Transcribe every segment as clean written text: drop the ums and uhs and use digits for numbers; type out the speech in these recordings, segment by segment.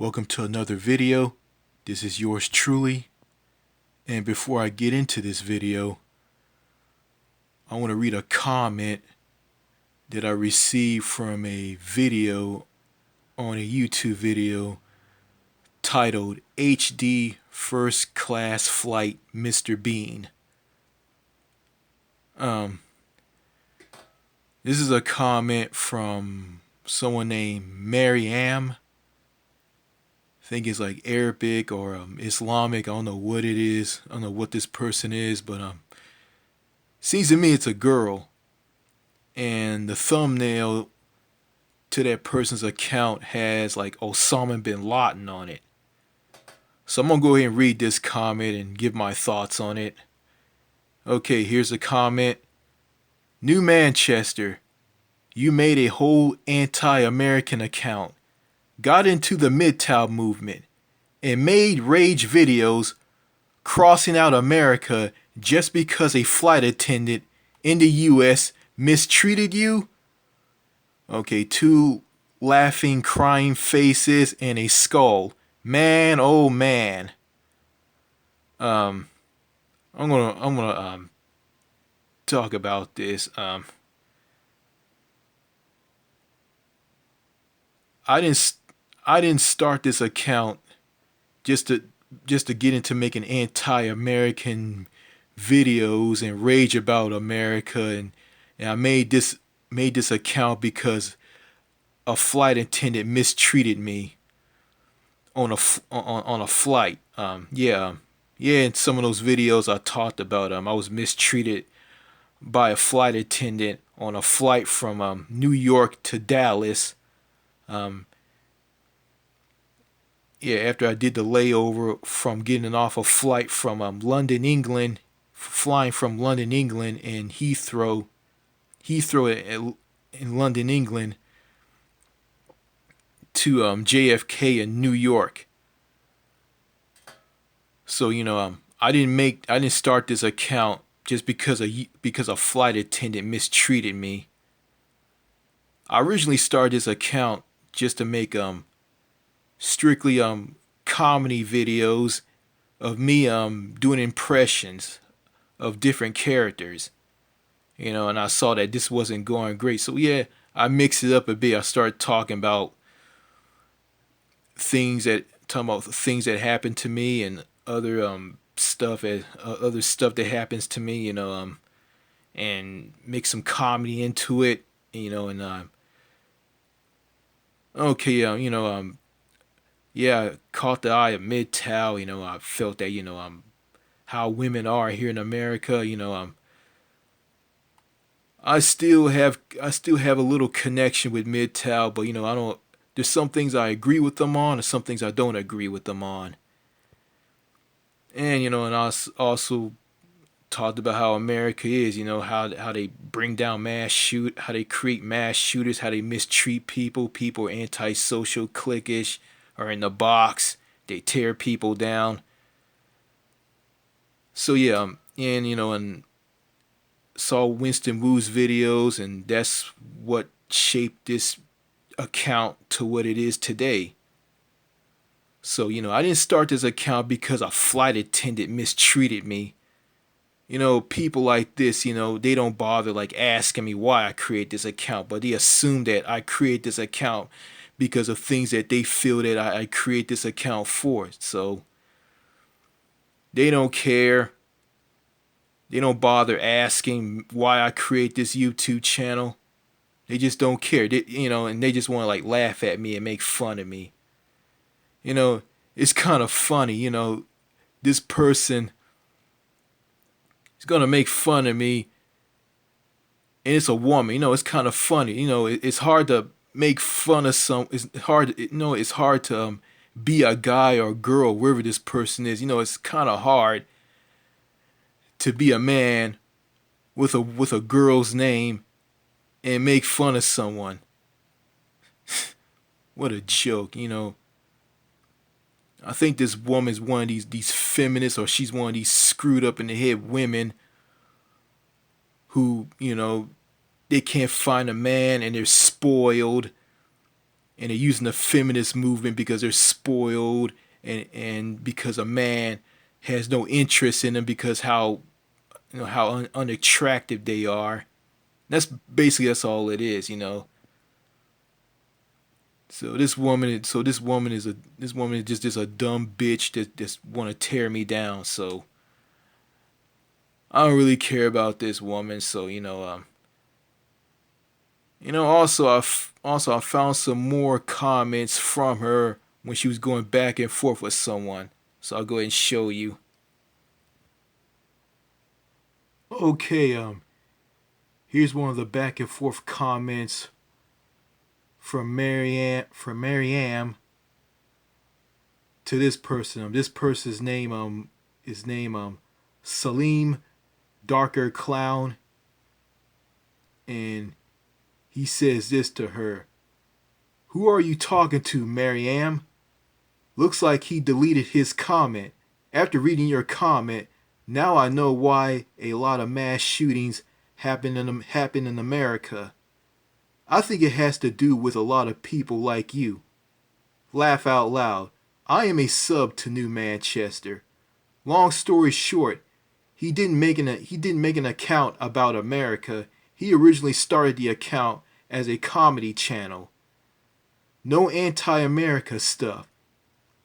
Welcome to another video. This is yours truly. And before I get into this video, I want to read a comment that I received from a video on a YouTube video titled HD First Class Flight Mr. Bean. This is a comment from someone named Maryam. I think it's like Arabic or Islamic. I don't know what it is. I don't know what this person is, but seems to me it's a girl. And the thumbnail to that person's account has like Osama bin Laden on it. So I'm gonna go ahead and read this comment and give my thoughts on it. Okay, here's a comment. New Manchester, you made a whole anti-American account, got into the MGTOW movement, and made rage videos crossing out America just because a flight attendant in the US mistreated you? Okay, two laughing, crying faces and a skull. Man, oh man. I'm gonna talk about this. I didn't I didn't start this account just to get into making anti-American videos and rage about America, and I made this account because a flight attendant mistreated me on a flight. Yeah. In some of those videos I talked about I was mistreated by a flight attendant on a flight from New York to Dallas. Um, yeah, after I did the layover from getting off a flight from London, England, flying from London, England, and Heathrow in London, England, to JFK in New York. So I didn't start this account just because a flight attendant mistreated me. I originally started this account just to make strictly comedy videos of me doing impressions of different characters. And I saw that this wasn't going great. So yeah, I mixed it up a bit. I started talking about things that happened to me and other other stuff that happens to me, and mix some comedy into it, and okay, yeah, caught the eye of MGTOW. I felt that how women are here in America. I still have a little connection with MGTOW, but I don't. There's some things I agree with them on, and some things I don't agree with them on. And and I also talked about how America is. How they bring down how they create mass shooters, how they mistreat people. People are antisocial, cliquish, are in the box. They tear people down. So yeah, and saw Winston Wu's videos, and that's what shaped this account to what it is today. So, I didn't start this account because a flight attendant mistreated me. People like this, they don't bother like asking me why I create this account, but they assume that I create this account because of things that they feel that I create this account for. So they don't care. They don't bother asking why I create this YouTube channel. They just don't care. And they just want to like laugh at me and make fun of me. It's kind of funny, this person is going to make fun of me, and it's a woman. It's kind of funny. It's hard to make fun of it's hard, it's hard to be a guy or a girl, wherever this person is. It's kind of hard to be a man with a girl's name and make fun of someone. What a joke, I think this woman's one of these feminists, or she's one of these screwed up in the head women who, they can't find a man and they're spoiled. and they're using the feminist movement because they're spoiled, and because a man has no interest in them because how how unattractive they are. That's all it is, you know. This woman is just a dumb bitch that just want to tear me down. So I don't really care about this woman. So also I found some more comments from her when she was going back and forth with someone. So I'll go ahead and show you. Okay, here's one of the back and forth comments from Marianne to this person. This person's name is name Salim Darker Clown, and he says this to her: "Who are you talking to, Marianne? Looks like he deleted his comment. After reading your comment, now I know why a lot of mass shootings happen in America. I think it has to do with a lot of people like you. Laugh out loud. I am a sub to New Manchester. Long story short, he didn't make an account about America. He originally started the account as a comedy channel. No anti-America stuff.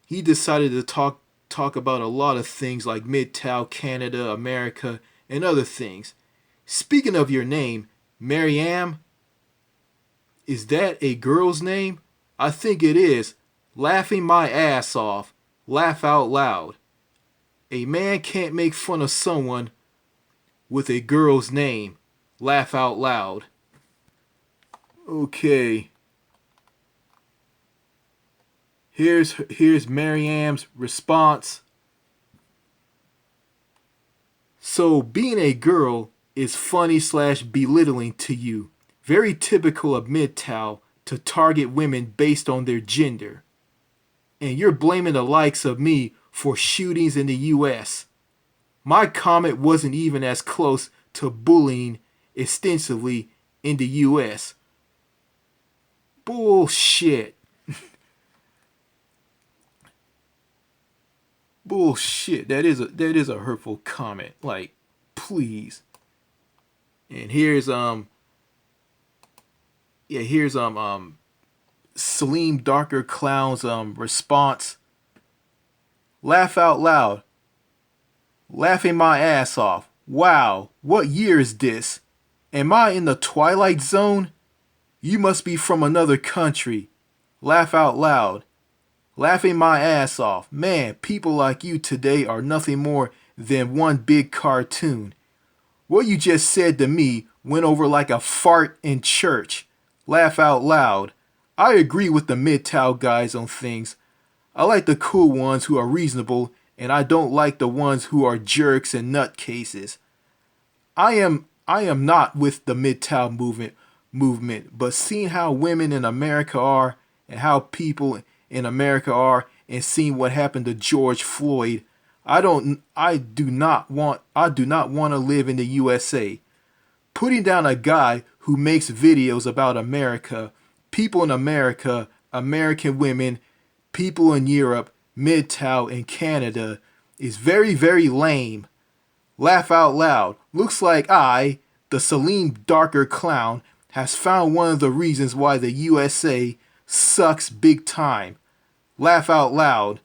He decided to talk about a lot of things like Midtown, Canada, America, and other things. Speaking of your name, Mariam, is that a girl's name? I think it is. Laughing my ass off. Laugh out loud. A man can't make fun of someone with a girl's name. Laugh out loud." Okay. Here's Mariam's response. "So being a girl is funny slash belittling to you. Very typical of Midtown to target women based on their gender. And you're blaming the likes of me for shootings in the US. My comment wasn't even as close to bullying extensively in the US. Bullshit. Bullshit. That is a hurtful comment. Like, please." And here's Salim Darker Clown's response. "Laugh out loud. Laughing my ass off. Wow, what year is this? Am I in the Twilight Zone? You must be from another country. Laugh out loud. Laughing my ass off. Man, people like you today are nothing more than one big cartoon. What you just said to me went over like a fart in church. Laugh out loud. I agree with the Midtown guys on things. I like the cool ones who are reasonable, and I don't like the ones who are jerks and nutcases. I am not with the Midtown movement, but seeing how women in America are and how people in America are, and seeing what happened to George Floyd, I do not want to live in the USA. Putting down a guy who makes videos about America, people in America, American women, people in Europe, Midtown, and Canada is very, very lame. Laugh out loud. Looks like the Salim Darker Clown, has found one of the reasons why the USA sucks big time. Laugh out loud.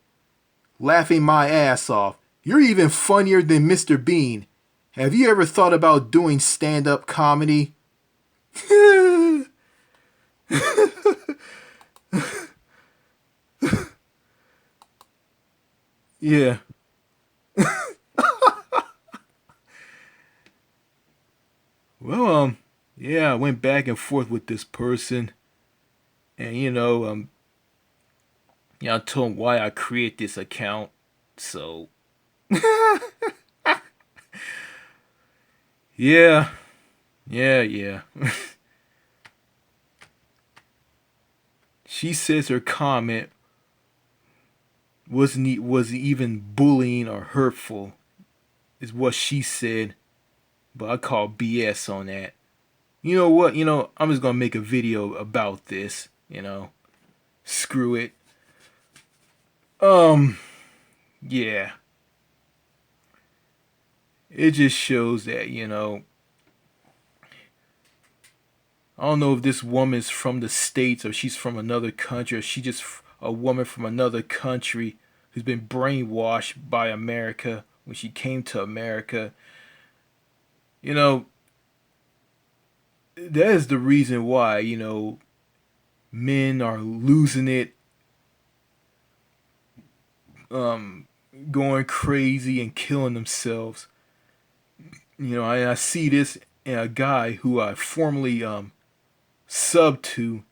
Laughing my ass off. You're even funnier than Mr. Bean. Have you ever thought about doing stand-up comedy?" Yeah. Well, yeah, I went back and forth with this person, and I told him why I create this account. So, yeah, yeah. She says her comment was even bullying or hurtful, is what she said. But I call BS on that. You know what? I'm just gonna make a video about this. screw it. Um, yeah, it just shows that, I don't know if this woman's from the States or she's from another country or she just a woman from another country who's been brainwashed by America when she came to America. You know, that is the reason why, men are losing it, um, going crazy and killing themselves. I see this in a guy who I formerly subbed to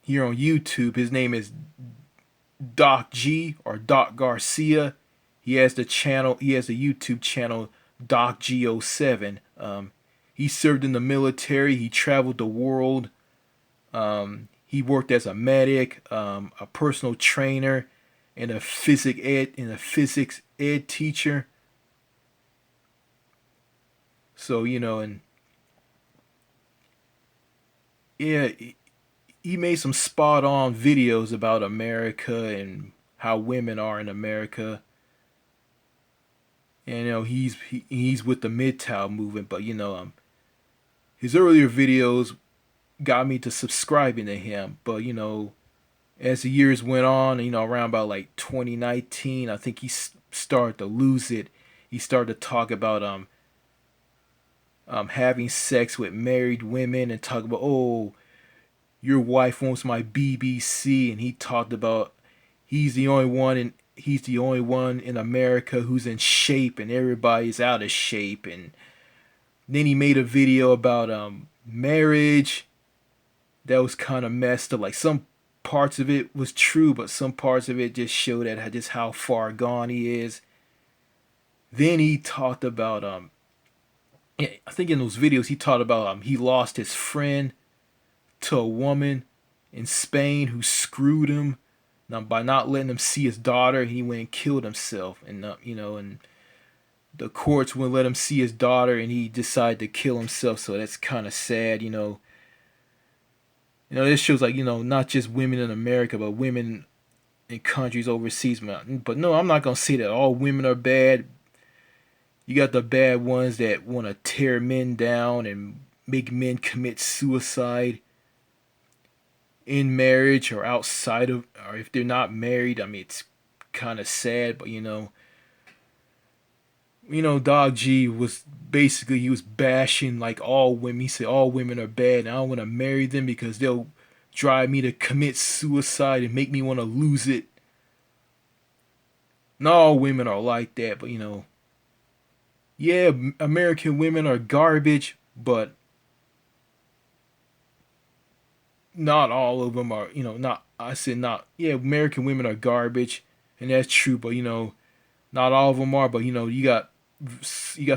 here on YouTube. His name is Doc G or Doc Garcia. He has the channel. He has a YouTube channel, Doc G07. He served in the military. He traveled the world. He worked as a medic, a personal trainer, and a physics ed teacher. So and yeah, he made some spot on videos about America and how women are in America. And he's with the MGTOW movement, but his earlier videos got me to subscribing to him. But as the years went on, around about like 2019, I think he started to lose it. He started to talk about having sex with married women and talk about, oh, your wife wants my BBC, and he talked about he's the only one in America who's in shape and everybody's out of shape. And then he made a video about marriage that was kind of messed up. Like some parts of it was true, but some parts of it just showed that just how far gone he is. Then he talked about I think in those videos he talked about he lost his friend to a woman in Spain who screwed him. Now, by not letting him see his daughter, he went and killed himself. And and the courts wouldn't let him see his daughter, and he decided to kill himself. So that's kind of sad. This shows like not just women in America, but women in countries overseas. But no, I'm not gonna say that all women are bad. You got the bad ones that want to tear men down and make men commit suicide in marriage or outside of, or if they're not married. I mean, it's kind of sad, but Dog G was basically he was bashing like all women. He said all women are bad, and I don't want to marry them because they'll drive me to commit suicide and make me want to lose it. Not all women are like that, but yeah, American women are garbage, but not all of them are. Not I said not. Yeah, American women are garbage, and that's true, but not all of them are. But you got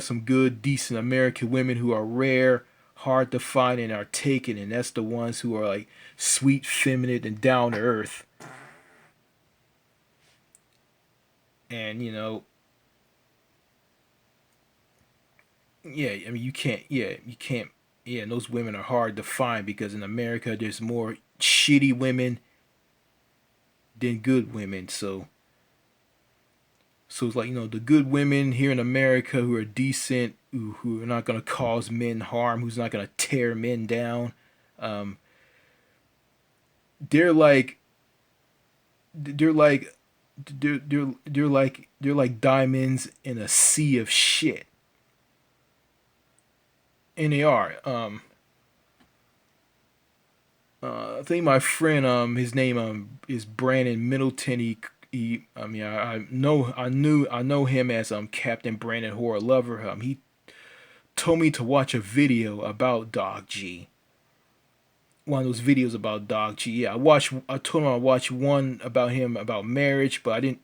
some good, decent American women who are rare, hard to find, and are taken, and that's the ones who are like sweet, feminine, and down to earth. And yeah, I mean, you can't, yeah, and those women are hard to find because in America there's more shitty women than good women. So it's like the good women here in America who are decent, who are not gonna cause men harm, who's not gonna tear men down. Um, they're like they're like they're like diamonds in a sea of shit, and they are. I think my friend, his name is Brandon Middleton. I mean, I know him as Captain Brandon Horror Lover. He told me to watch a video about Dog G. One of those videos about Dog G. Yeah, I told him I watched one about him about marriage, but I didn't.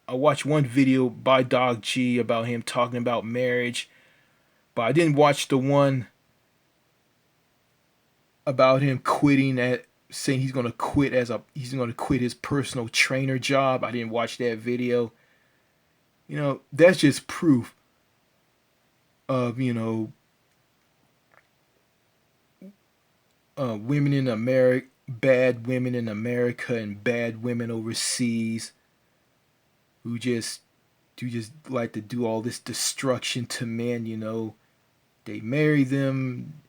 I watched one video by Dog G about him talking about marriage, but I didn't watch the one about him quitting at saying he's gonna quit his personal trainer job. I didn't watch that video. That's just proof of women in America. bad women in America and bad women overseas who just like to do all this destruction to men. They marry them,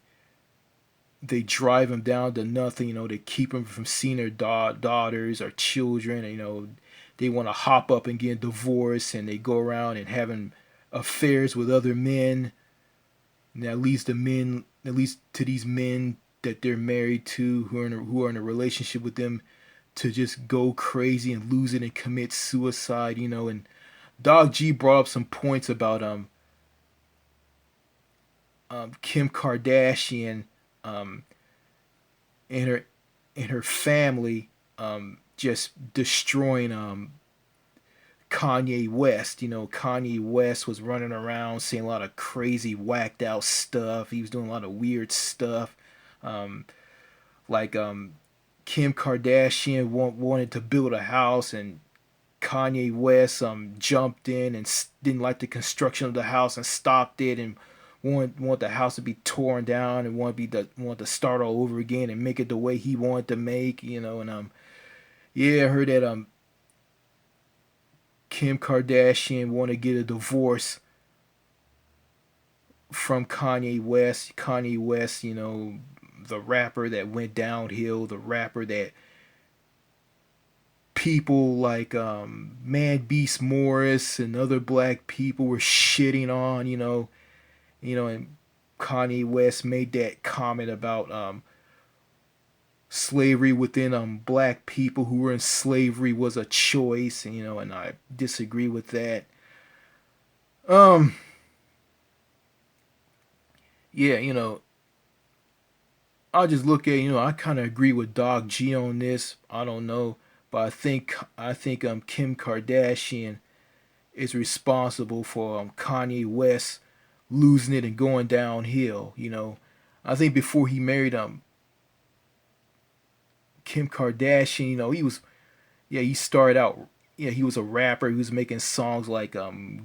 they drive them down to nothing. They keep them from seeing their daughters or children. They want to hop up and get divorced, and they go around and having affairs with other men. And that leads the men, at least to these men that they're married to, who are in a relationship with them, to just go crazy and lose it and commit suicide. And Dog G brought up some points about Kim Kardashian, um, and her family, just destroying Kanye West. Kanye West was running around saying a lot of crazy, whacked out stuff. He was doing a lot of weird stuff. Um, like Kim Kardashian wanted to build a house, and Kanye West jumped in and didn't like the construction of the house and stopped it, and want the house to be torn down, and want to start all over again and make it the way he wanted to make. And yeah, I heard that Kim Kardashian want to get a divorce from Kanye West. Kanye West, the rapper that went downhill, the rapper that people like Man Beast Morris and other black people were shitting on. And Kanye West made that comment about slavery within black people who were in slavery was a choice, and I disagree with that. Um, yeah, I just look at I kind of agree with Dog G on this. I don't know, but I think Kim Kardashian is responsible for Kanye West losing it and going downhill. I think before he married Kim Kardashian, he started out, he was a rapper. He was making songs like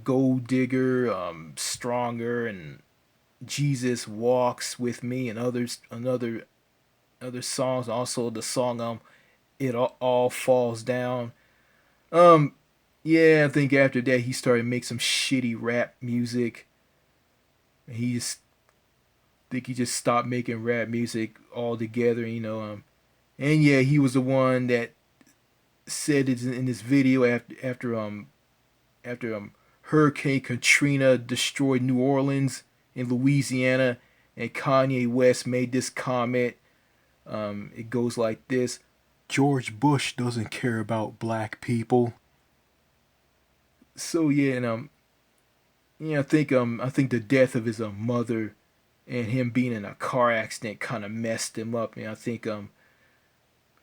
Gold Digger, Stronger, and Jesus Walks with Me, and other songs. Also the song It All Falls Down. Um yeah, I think after that he started to make some shitty rap music. He just think he just stopped making rap music altogether. And yeah, he was the one that said it in this video after Hurricane Katrina destroyed New Orleans in Louisiana, and Kanye West made this comment. It goes like this: George Bush doesn't care about black people. So yeah, and I think the death of his mother and him being in a car accident kind of messed him up. And I think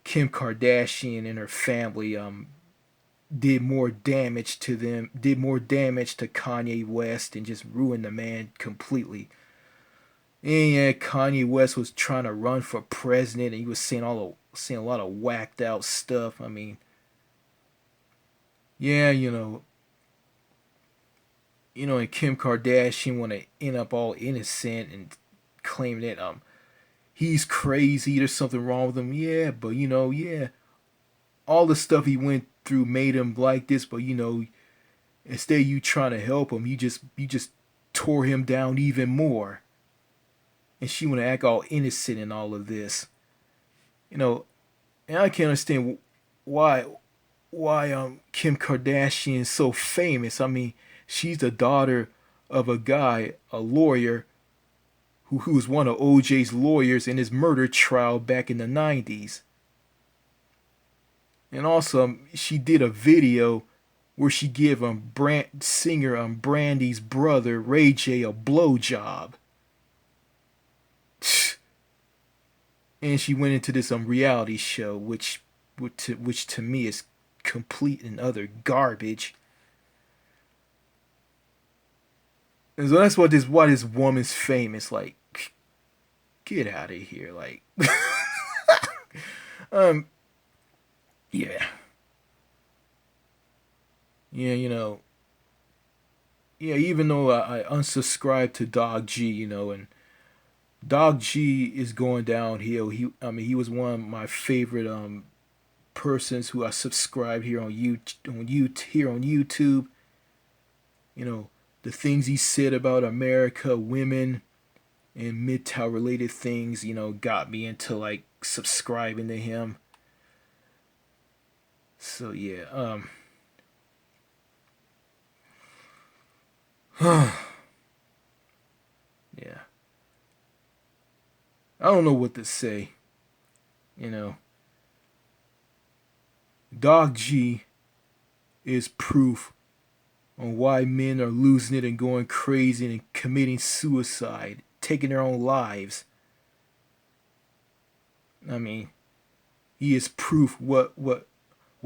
Kim Kardashian and her family did more damage to Kanye West and just ruined the man completely. And yeah, Kanye West was trying to run for president, and he was saying a lot of whacked out stuff. I mean, yeah, and Kim Kardashian want to end up all innocent and claim that he's crazy. There's something wrong with him. Yeah, but yeah, all the stuff he went through made him like this. But instead of you trying to help him, you just tore him down even more. And she want to act all innocent in all of this. You know, and I can't understand why Kim Kardashian is so famous. I mean, she's the daughter of a guy, a lawyer, who was one of OJ's lawyers in his murder trial back in the 90s. And also, she did a video where she gave singer Brandy's brother Ray J a blowjob. And she went into this reality show, which to me is complete and utter garbage. And so that's why this woman's famous. Like, get out of here. Like, um, yeah, yeah, yeah. Even though I unsubscribed to Dog G, and Dog G is going downhill. He was one of my favorite persons who I subscribed here on YouTube. You know, the things he said about America, women, and MGTOW related things, got me into like subscribing to him. So yeah, yeah. I don't know what to say. You know, Dog G is proof on why men are losing it and going crazy and committing suicide, taking their own lives. I mean, he is proof what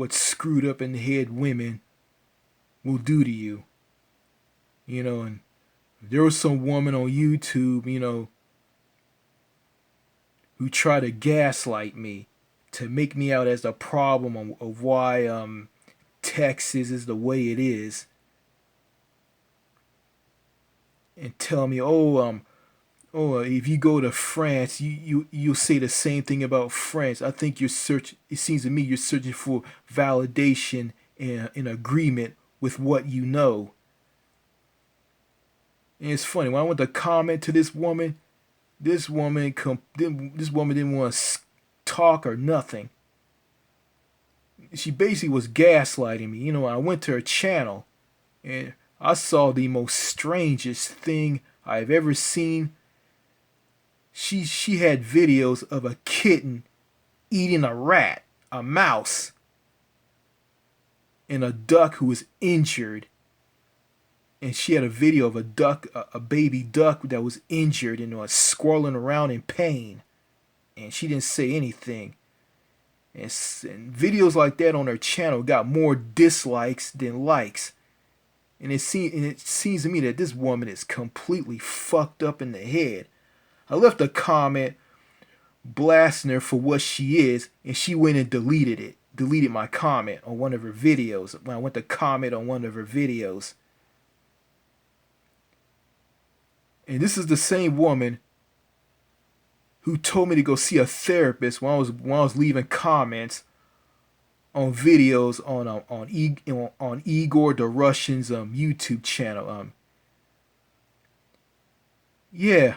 screwed up in the head women will do to you. And there was some woman on YouTube, who tried to gaslight me to make me out as the problem of why Texas is the way it is, and tell me, if you go to France, you'll say the same thing about France. I think you're search. It seems to me you're searching for validation and agreement with what you know. And it's funny when I went to comment to this woman. This woman didn't want to talk or nothing. She basically was gaslighting me. I went to her channel and I saw the most strangest thing I've ever seen. She had videos of a kitten eating a rat, a mouse, and a duck who was injured. And she had a video of a duck, a baby duck that was injured and was squirreling around in pain. And she didn't say anything. And videos like that on her channel got more dislikes than likes. And it seems to me that this woman is completely fucked up in the head. I left a comment blasting her for what she is, and she went and deleted it. Deleted my comment on one of her videos when I went to comment on one of her videos. And this is the same woman who told me to go see a therapist when I was leaving comments on videos on Igor the Russian's YouTube channel. Yeah,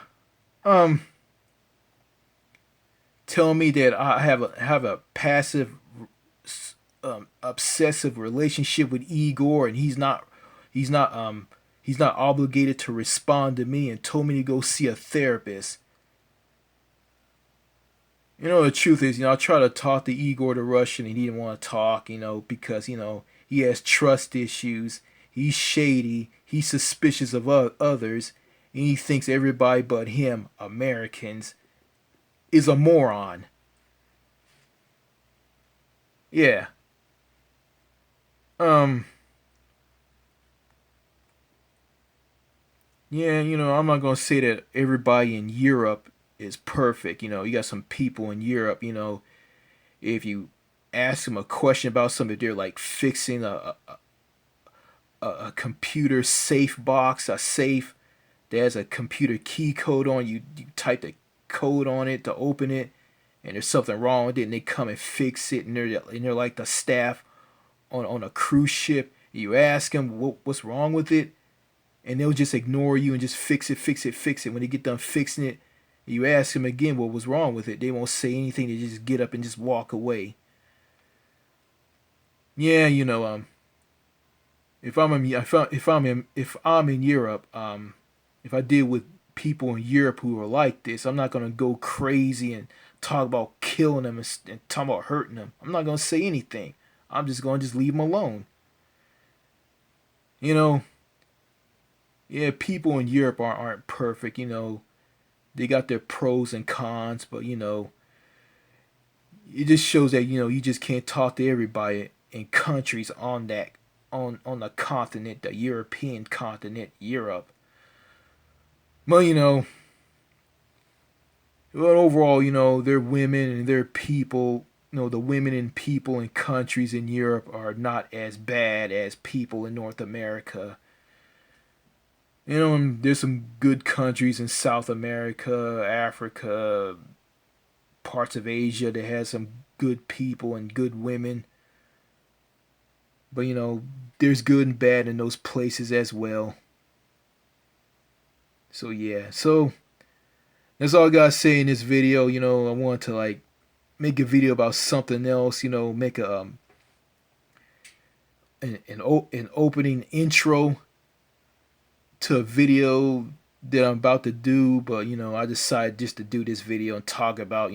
um, tell me that I have a passive, obsessive relationship with Igor, and he's not obligated to respond to me, and told me to go see a therapist. The truth is, I tried to talk to Igor the Russian and he didn't want to talk, because, he has trust issues. He's shady. He's suspicious of others. And he thinks everybody but him, Americans, is a moron. Yeah. Um, yeah, I'm not going to say that everybody in Europe is perfect. You got some people in Europe, if you ask them a question about something, they're like fixing a computer safe box, a safe. There's a computer key code on you type the code on it to open it, and there's something wrong with it, and they come and fix it, and they're like the staff on a cruise ship. You ask them what's wrong with it, and they'll just ignore you and just fix it. When they get done fixing it, you ask them again what was wrong with it. They won't say anything. They just get up and just walk away. Yeah, if I'm in Europe, if I deal with people in Europe who are like this, I'm not gonna go crazy and talk about killing them and talk about hurting them. I'm not gonna say anything. I'm just gonna just leave them alone. You know, yeah, people in Europe aren't perfect. They got their pros and cons, but it just shows that you just can't talk to everybody in countries on the continent, the European continent, Europe. Well, overall, their women and their people, the women and people in countries in Europe are not as bad as people in North America. And there's some good countries in South America, Africa, parts of Asia that has some good people and good women. But there's good and bad in those places as well. So yeah, so that's all I gotta say in this video. I want to like make a video about something else. Make a an opening intro to a video that I'm about to do. But I decided just to do this video and talk about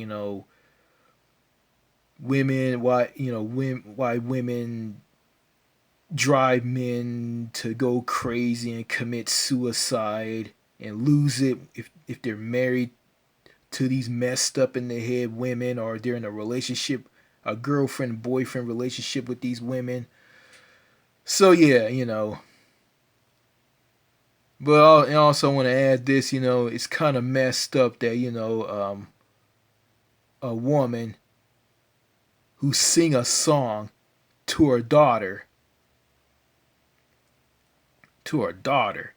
women, why women drive men to go crazy and commit suicide and lose it if they're married to these messed up in the head women, or they're in a relationship, a girlfriend boyfriend relationship with these women. So yeah, but I also want to add this. It's kind of messed up that a woman who sing a song to her daughter, to her daughter,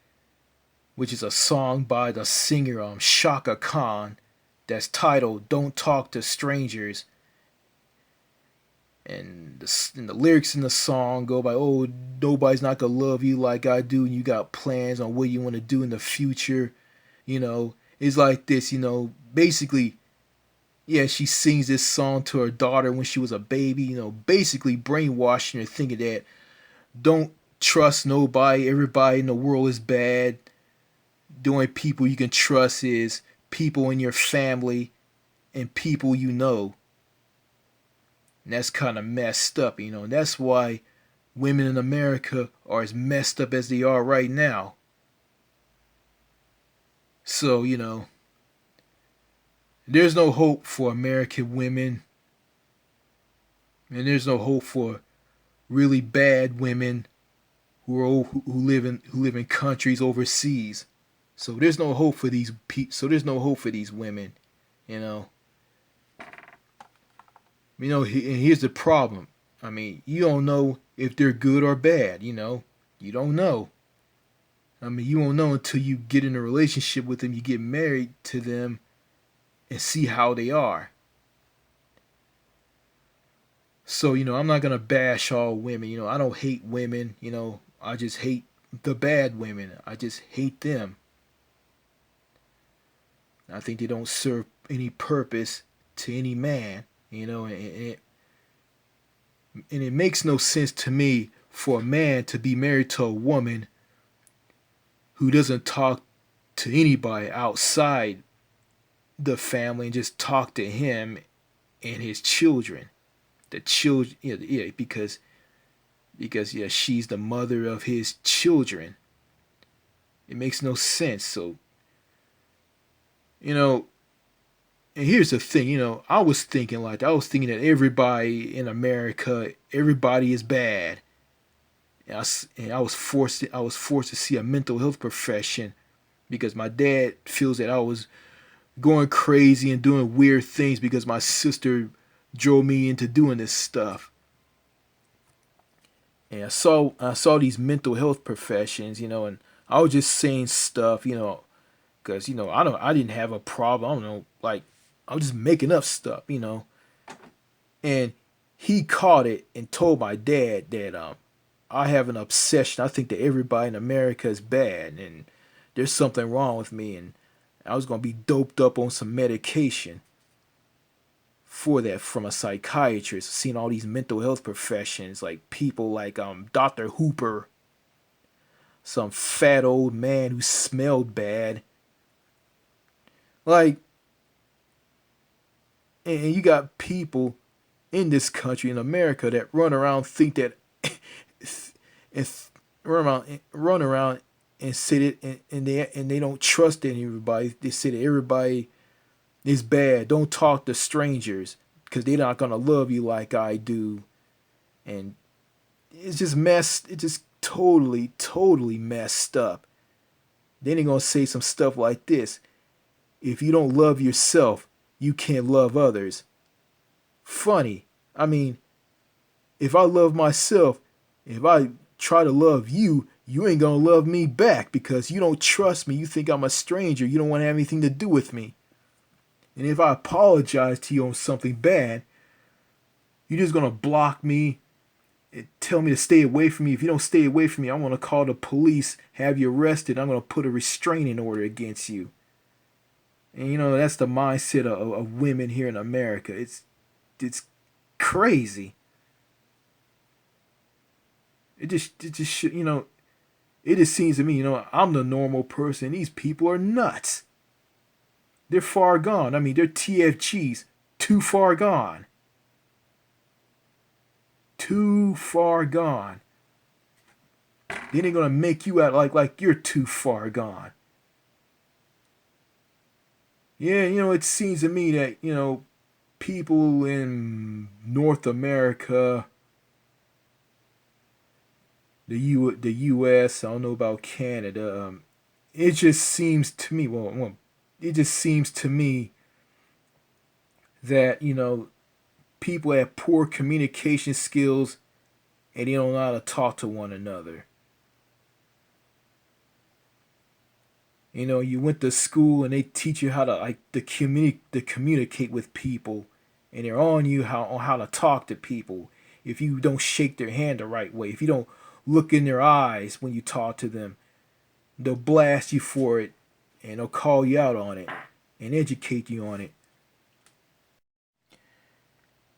which is a song by the singer Shaka Khan, that's titled "Don't Talk to Strangers." And the lyrics in the song go by, "Oh, nobody's not gonna love you like I do, and you got plans on what you want to do in the future." It's like this. Basically, yeah, she sings this song to her daughter when she was a baby. Basically brainwashing her, thinking that don't trust nobody. Everybody in the world is bad. The only people you can trust is people in your family and people you know. And that's kind of messed up. And that's why women in America are as messed up as they are right now. So, there's no hope for American women, and there's no hope for really bad women who live in countries overseas. So there's no hope for these so there's no hope for these women, you know. And here's the problem. I mean, you don't know if they're good or bad, You don't know. I mean, you won't know until you get in a relationship with them, you get married to them, and see how they are. So, I'm not going to bash all women. I don't hate women. I just hate the bad women. I just hate them. I think they don't serve any purpose to any man, and it makes no sense to me for a man to be married to a woman who doesn't talk to anybody outside the family and just talk to him and his children. The children, yeah, because yeah, she's the mother of his children. It makes no sense. So, you know, and here's the thing, I was thinking that everybody in America, everybody is bad. And I was forced to see a mental health profession because my dad feels that I was going crazy and doing weird things because my sister drove me into doing this stuff. And I saw these mental health professions, and I was just saying stuff, because I didn't have a problem. I don't know, like I was just making up stuff. And he caught it and told my dad that I have an obsession. I think that everybody in America is bad and there's something wrong with me, and I was gonna be doped up on some medication for that from a psychiatrist. Seeing all these mental health professions, like people like Dr. Hooper, some fat old man who smelled bad. Like, and you got people in this country in America that run around think that and run around and say that and they don't trust anybody. They say that everybody is bad. Don't talk to strangers because they're not gonna love you like I do. And it's just messed. It's just totally messed up. Then they're gonna say some stuff like this: if you don't love yourself, you can't love others. Funny. I mean, if I love myself, if I try to love you, you ain't gonna love me back because you don't trust me. You think I'm a stranger. You don't want to have anything to do with me. And if I apologize to you on something bad, you're just gonna block me and tell me to stay away from me. If you don't stay away from me, I'm gonna call the police, have you arrested. I'm gonna put a restraining order against you. And that's the mindset of women here in America. It's crazy. It just seems to me, I'm the normal person. These people are nuts. They're far gone. I mean, they're TFGs, too far gone. Too far gone. Then they're gonna make you out like you're too far gone. Yeah, it seems to me that, people in North America, the U.S. I don't know about Canada. It just seems to me. It just seems to me that people have poor communication skills and they don't know how to talk to one another. You went to school and they teach you how to to communicate with people, and they're on you on how to talk to people. If you don't shake their hand the right way, if you don't look in their eyes when you talk to them, they'll blast you for it, and they'll call you out on it and educate you on it.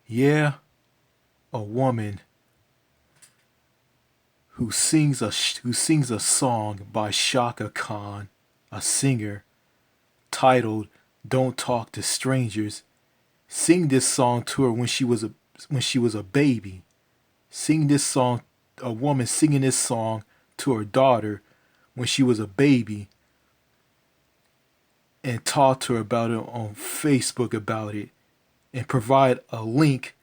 Yeah, a woman who sings a song by Shaka Khan, a singer, titled "Don't Talk to Strangers." Sing this song to her when she was a baby. Sing this song, a woman singing this song to her daughter when she was a baby, and talk to her about it on Facebook about it, and provide a link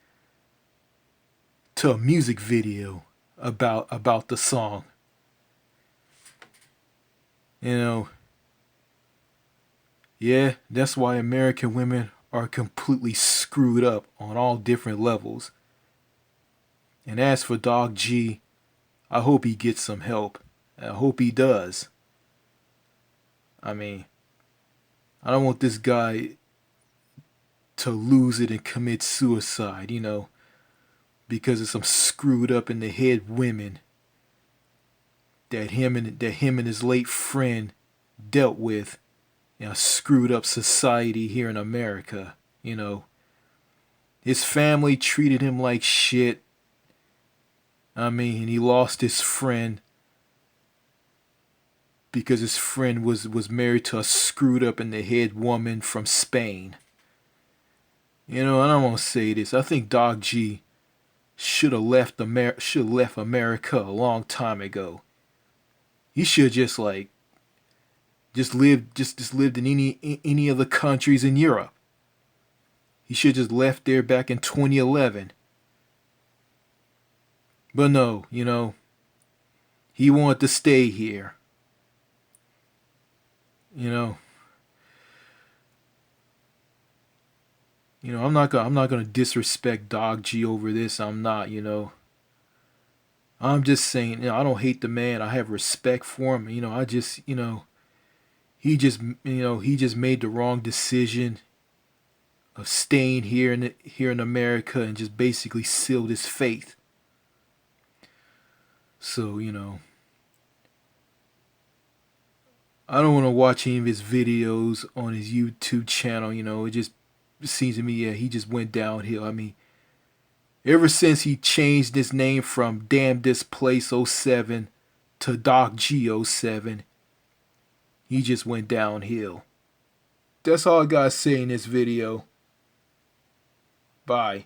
to a music video about the song. You know, yeah, that's why American women are completely screwed up on all different levels. And as for Dog G, I hope he gets some help. I hope he does. I mean, I don't want this guy to lose it and commit suicide, because of some screwed up in the head women that him and his late friend dealt with in a screwed up society here in America. His family treated him like shit. I mean, he lost his friend because his friend was married to a screwed up in the head woman from Spain. I don't want to say this. I think Dog G should have left America a long time ago. He should just lived in any of the countries in Europe. He should just left there back in 2011. But no, he wanted to stay here. You know, I'm not gonna disrespect Dog G over this. I'm not. I'm just saying. I don't hate the man. I have respect for him. I just he just made the wrong decision of staying here in America and just basically sealed his fate. So I don't want to watch any of his videos on his YouTube channel. It just seems to me, yeah, he just went downhill. I mean, ever since he changed his name from Damn This Place '07 to Doc G '07, he just went downhill. That's all I gotta say in this video. Bye.